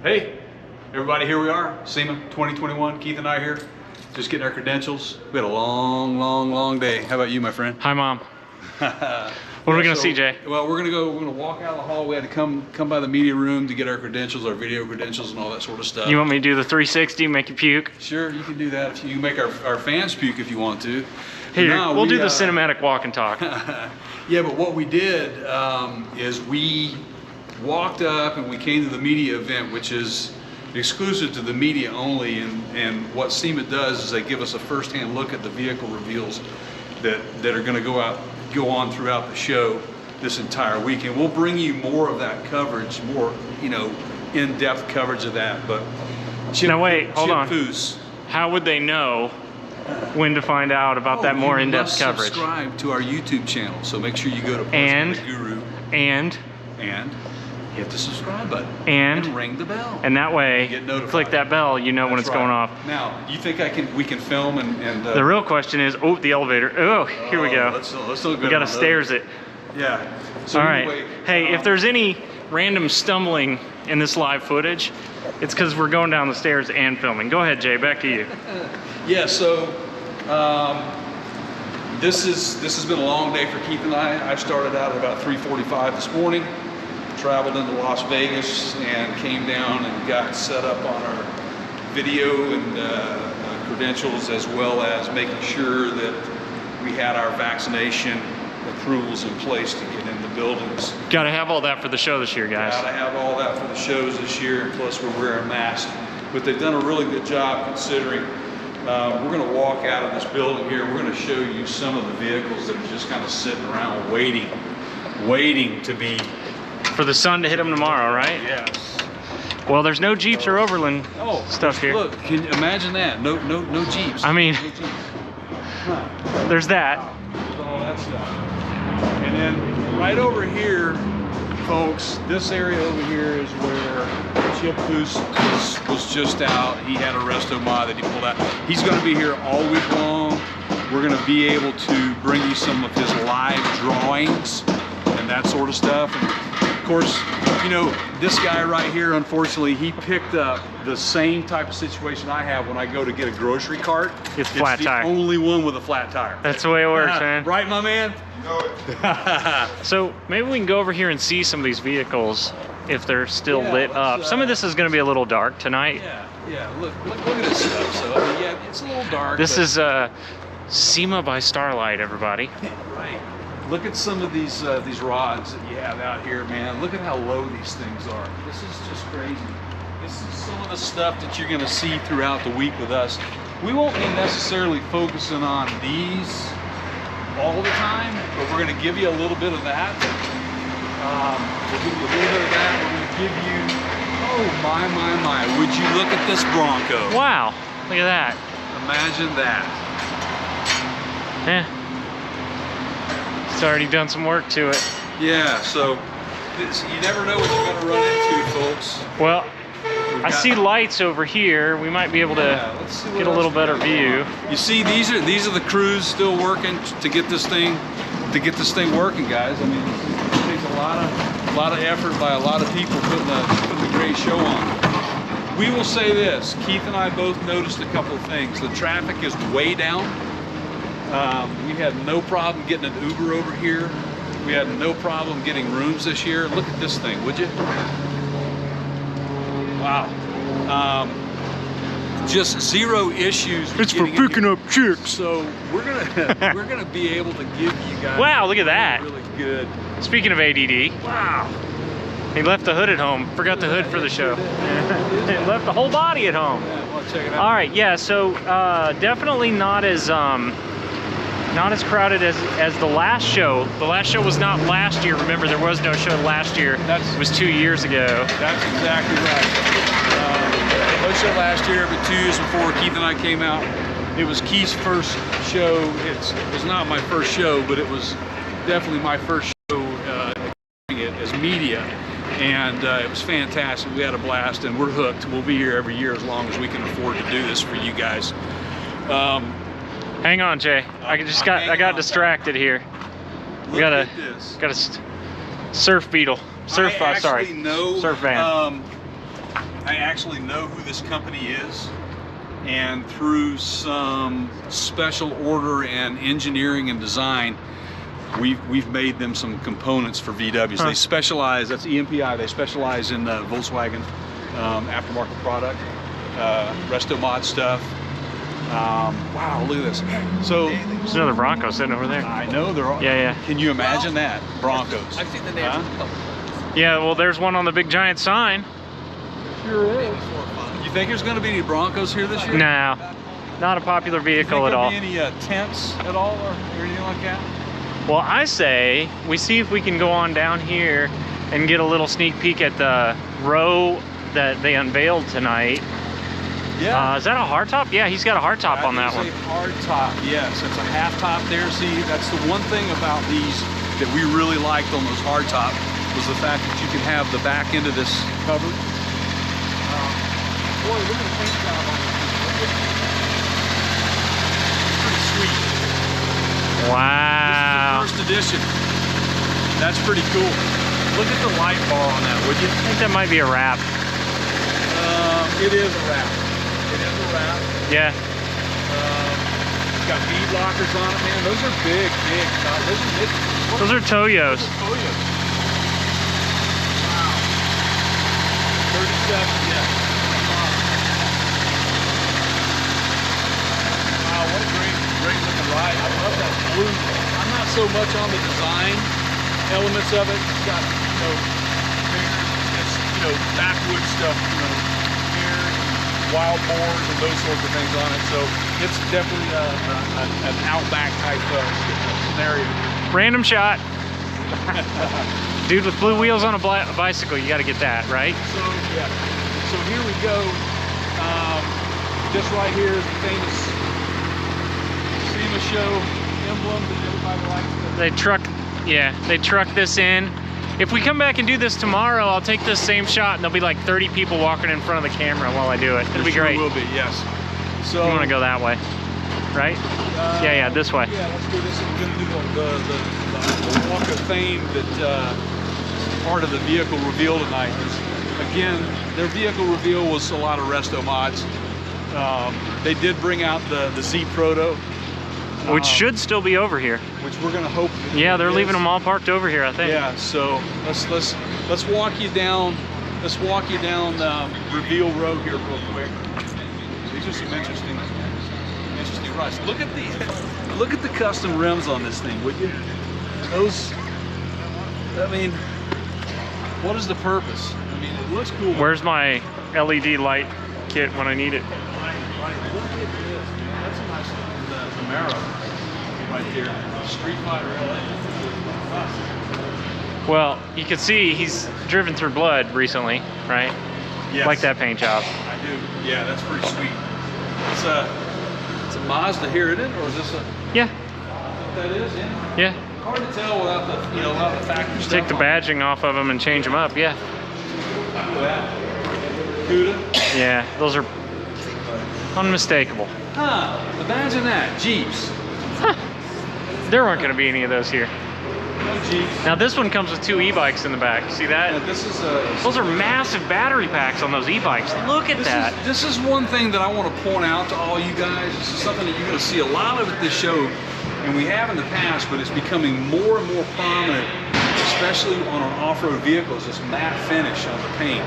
Hey, everybody, here we are, SEMA 2021. Keith and I here, just getting our credentials. We had a long day. How about you, my friend? Hi, Mom. What are we gonna see, Jay? Well, we're gonna walk out of the hall. We had to come by the media room to get our credentials, our video credentials, and all that sort of stuff. You want me to do the 360, make you puke? Sure, you can do that. If you can make our fans puke if you want to. Here, we'll do the cinematic walk and talk. Yeah, but what we did is we walked up and we came to the media event, which is exclusive to the media only, and what SEMA does is they give us a first-hand look at the vehicle reveals that are going to go on throughout the show this entire week, and we'll bring you more of that coverage, more in-depth coverage of that. But now wait, hold on. Foose, how would they know when to find out about that more in-depth coverage? Subscribe to our YouTube channel, so make sure you go to and Guru and hit the subscribe button and ring the bell, and that way get notified. Click that bell, you know. That's when it's going off. Now, you think we can film and the real question is, oh, the elevator. Oh, here we go. Let's look we gotta stairs it. Yeah. So all anyway, right. Hey, if there's any random stumbling in this live footage, it's because we're going down the stairs and filming. Go ahead, Jay. Back to you. Yeah. So this has been a long day for Keith and I. I started out at about 3:45 this morning. Traveled into Las Vegas and came down and got set up on our video and credentials, as well as making sure that we had our vaccination approvals in place to get in the buildings. Got to have all that for the show this year, guys. Got to have all that for the shows this year, plus we're wearing masks. But they've done a really good job considering. We're going to walk out of this building here. We're going to show you some of the vehicles that are just kind of sitting around waiting to be... For the sun to hit them tomorrow, right? Yes. Well, there's no Jeeps or Overland stuff here. Look, can you imagine that? No Jeeps. I mean, no Jeeps. Huh. There's that. All that stuff. And then right over here, folks, this area over here is where Chip Foose was just out. He had a resto mod that he pulled out. He's going to be here all week long. We're going to be able to bring you some of his live drawings and that sort of stuff. And of course, this guy right here, unfortunately, he picked up the same type of situation I have when I go to get a grocery cart. It's flat tire. The only one with a flat tire. That's the way it works, man. Right, my man? You know it. So maybe we can go over here and see some of these vehicles if they're still lit up. Some of this is going to be a little dark tonight. Yeah. Look at this stuff. So I mean, yeah, it's a little dark. This is SEMA by Starlight, everybody. Right. Look at some of these rods that you have out here, man. Look at how low these things are. This is just crazy. This is some of the stuff that you're going to see throughout the week with us. We won't be necessarily focusing on these all the time, but we're going to give you a little bit of that. We'll give you a little bit of that. We're going to give you, oh my. Would you look at this Bronco? Wow, look at that. Imagine that. Yeah. It's already done some work to it. Yeah, so you never know what you're going to run into, folks. Well, I see lights over here. We might be able to get a little better view. You see, these are the crews still working to get this thing working, guys. I mean, it takes a lot of effort by a lot of people putting a great show on. We will say this: Keith and I both noticed a couple of things. The traffic is way down. We had no problem getting an Uber over here. We had no problem getting rooms this year. Look at this thing, would you? Wow. Just zero issues. It's for picking up chicks. So we're gonna be able to give you guys. Wow, look at that. Really good. Speaking of ADD. Wow. He left the hood at home. Forgot the hood for the show. He left the whole body at home. Yeah, well, check it out. All right, yeah. So definitely not as crowded as the last show. The last show was not last year. Remember, there was no show last year. It was 2 years ago. That's exactly right. No show last year, but 2 years before Keith and I came out. It was Keith's first show. It was not my first show, but it was definitely my first show as media. And it was fantastic. We had a blast, and we're hooked. We'll be here every year as long as we can afford to do this for you guys. Hang on, Jay. I got distracted here. We got a surf beetle. Surf van. I actually know who this company is, and through some special order and engineering and design, we've made them some components for VWs. They specialize, that's EMPI, they specialize in Volkswagen aftermarket product, resto mod stuff. Wow, look at this. So there's another Bronco sitting over there. I know they're all. Yeah. Can you imagine that? Broncos. I've seen the names of a couple. Yeah, well, there's one on the big giant sign. Sure is. You think there's going to be any Broncos here this year? No, not a popular vehicle at all. Think there'll be any tents at all or anything like that? Well, I say we see if we can go on down here and get a little sneak peek at the row that they unveiled tonight. Yeah. Is that a hardtop? Yeah, he's got a hardtop on that one. It's a hardtop, yes. It's a half top there. See, that's the one thing about these that we really liked on those hardtop was the fact that you can have the back end of this covered. Boy, look at the paint job on this. Pretty sweet. Wow. This is the first edition. That's pretty cool. Look at the light bar on that, would you? I think that might be a wrap. It is a wrap. It is a wrap. Yeah. It's got bead lockers on it, man. Those are big. Those are Toyos. Toyos. Wow. 37, yeah. Wow, what a great looking ride. I love that blue. I'm not so much on the design elements of it. It's got, backwoods stuff, wild boars and those sorts of things on it. So it's definitely an outback type scenario. Random shot. Dude with blue wheels on a bicycle, you got to get that, right? So yeah. So here we go. This right here is the famous SEMA show emblem that everybody likes. They truck this in. If we come back and do this tomorrow, I'll take this same shot and there'll be like 30 people walking in front of the camera while I do it. It'll be great. It will be, yes. So you want to go that way, right? Yeah, this way. Yeah, let's do this. We're going to do the Walk of Fame that part of the vehicle reveal tonight. Again, their vehicle reveal was a lot of resto mods. They did bring out the Z Proto, which should still be over here. Which we're gonna hope. Yeah, they're leaving them all parked over here, I think. Yeah, so let's walk you down. Let's walk you down Reveal Road here real quick. These are some interesting rides. Look at the custom rims on this thing, would you? Those. I mean, what is the purpose? I mean, it looks cool. Where's my LED light kit when I need it? Right. Look at this, man. That's a nice looking Camaro right there. Street Fighter LA. Well, you can see he's driven through blood recently, right? Yes. Like that paint job. I do. Yeah, that's pretty sweet. It's a Mazda here, isn't it? Or is this a? Yeah. That is, yeah. Yeah. Hard to tell without the without the factory stuff. Take the badging off of them and change them up. Yeah. Look at that. CUDA. Yeah, those are unmistakable. Huh? Imagine that. Jeeps. Huh. There aren't going to be any of those here. No Jeeps. Now this one comes with 2 e-bikes in the back. See that? Yeah, this is those are massive battery packs on those e-bikes. Look at that. This is one thing that I want to point out to all you guys. This is something that you're going to see a lot of at this show, and we have in the past, but it's becoming more and more prominent, especially on our off-road vehicles. This matte finish on the paint.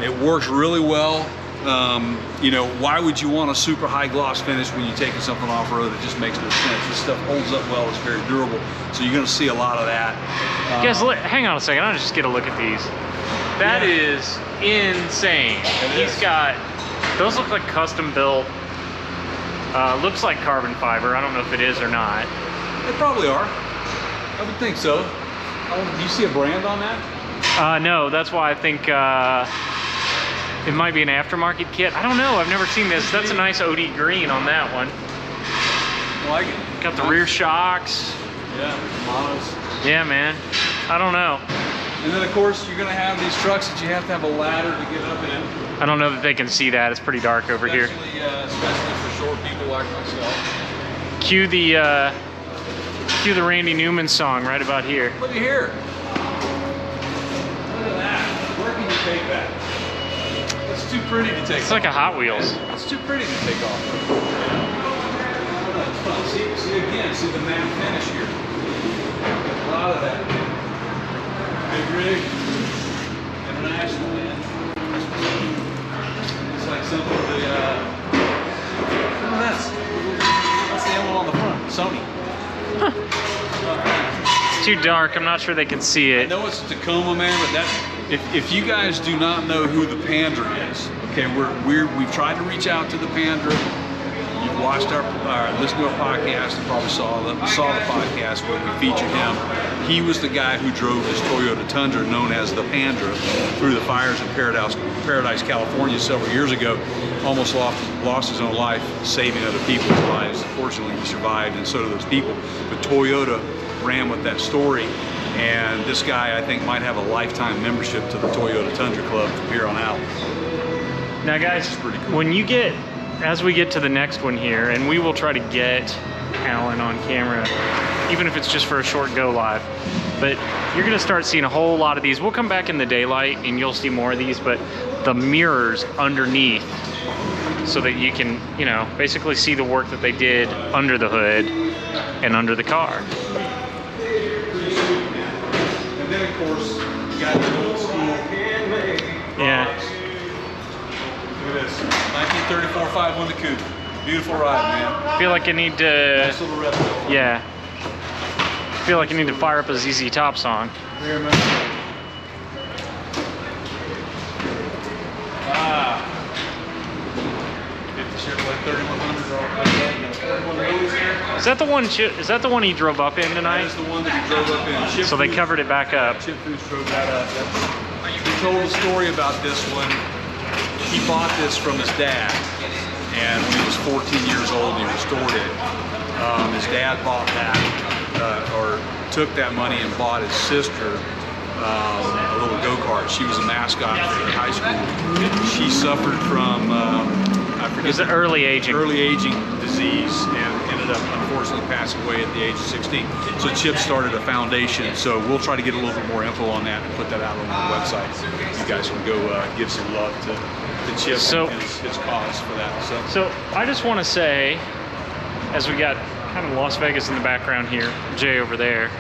It works really well. Why would you want a super high gloss finish when you're taking something off-road? It just makes no sense. This stuff holds up well, it's very durable. So you're gonna see a lot of that. Guys, hang on a second, I'll just get a look at these. That is insane. He's got, those look like custom built. Looks like carbon fiber. I don't know if it is or not. They probably are. I would think so. Do you see a brand on that? No, that's why I think it might be an aftermarket kit. I don't know. I've never seen this. That's a nice OD green on that one. I like it. Got the rear shocks. Yeah, monos. Yeah, man. I don't know. And then, of course, you're going to have these trucks that you have to have a ladder to get up in. I don't know that they can see that. It's pretty dark over here. Especially for short people like myself. Cue the Randy Newman song right about here. Look at here. Look at that. Where can you take that? It's too pretty to take off. It's like a Hot Wheels. It's too pretty to take off. See again, see the matte finish here. A lot of that. Big rig, international man. It's like something of the, that's the emblem on the front, Sony. It's too dark. I'm not sure they can see I it. know it's a Tacoma, man, but that's, if you guys do not know who the Pandra is, okay, we've tried to reach out to the Pandra. You've watched listened to our podcast and probably saw the podcast where we featured him. He was the guy who drove this Toyota Tundra known as the Pandra through the fires in Paradise, California several years ago. Almost lost his own life saving other people's lives. Fortunately, he survived, and so did those people. But Toyota ran with that story, and this guy, I think, might have a lifetime membership to the Toyota Tundra Club from here on out. Now, guys, Pretty cool. As we get to the next one here, and we will try to get Alan on camera, even if it's just for a short go live. But you're gonna start seeing a whole lot of these. We'll come back in the daylight and you'll see more of these, but the mirrors underneath, so that you can, you know, basically see the work that they did under the hood and under the car. And then, of course, you got the old school. Yeah. Look at this, 1934 5-window coupe. Beautiful ride, man. I feel like I need to, Nice little resto. yeah. I feel like I need to fire up a ZZ Top song. Very much so. Get the Chevrolet 3100 Is that the one? Is that the one he drove up in That tonight? is the one that he drove up in. Chip So they Foods- covered it back up. Chip Foods drove that up. He told a story about this one. He bought this from his dad, and when he was 14 years old, he restored it. His dad bought that, or took that money and bought his sister a little go-kart. She was a mascot for high school. She suffered from, I forget, Is it early aging? early aging disease, and ended up unfortunately passing away at the age of 16. So Chip started a foundation. So we'll try to get a little bit more info on that and put that out on our website. You guys can go give some love to Chip and his cause for that. So I just want to say, as we got kind of Las Vegas in the background here, Jay over there.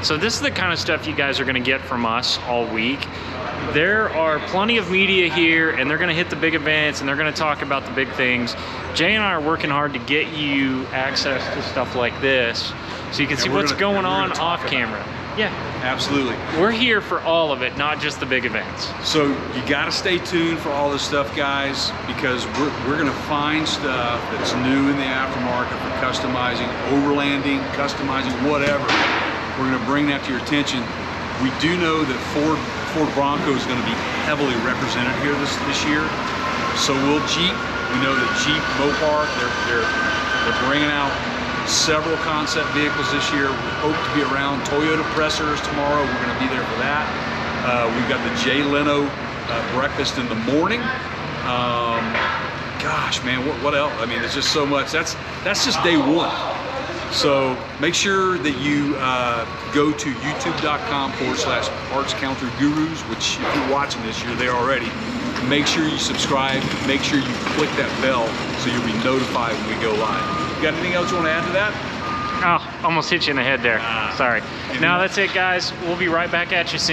So this is the kind of stuff you guys are going to get from us all week. There are plenty of media here, and they're going to hit the big events, and they're going to talk about the big things. Jay and I are working hard to get you access to stuff like this, so you can see what's going on off camera. Yeah, Absolutely. we're here for all of it, not just the big events. So you got to stay tuned for all this stuff, guys, because we're going to find stuff that's new in the aftermarket for customizing, overlanding, customizing, whatever. We're going to bring that to your attention. We do know that Ford Bronco is going to be heavily represented here this year. So will Jeep. We know that Jeep Mopar, they're bringing out several concept vehicles this year. We hope to be around Toyota Pressers tomorrow. We're going to be there for that. We've got the Jay Leno breakfast in the morning. Gosh, man, what else? I mean, there's just so much. That's just day one. So make sure that you go to youtube.com/partscountergurus, which if you're watching this, you're there already. Make sure you subscribe. Make sure you click that bell so you'll be notified when we go live. You got anything else you want to add to that? Oh, almost hit you in the head there. Sorry. No, that's it, guys. We'll be right back at you soon.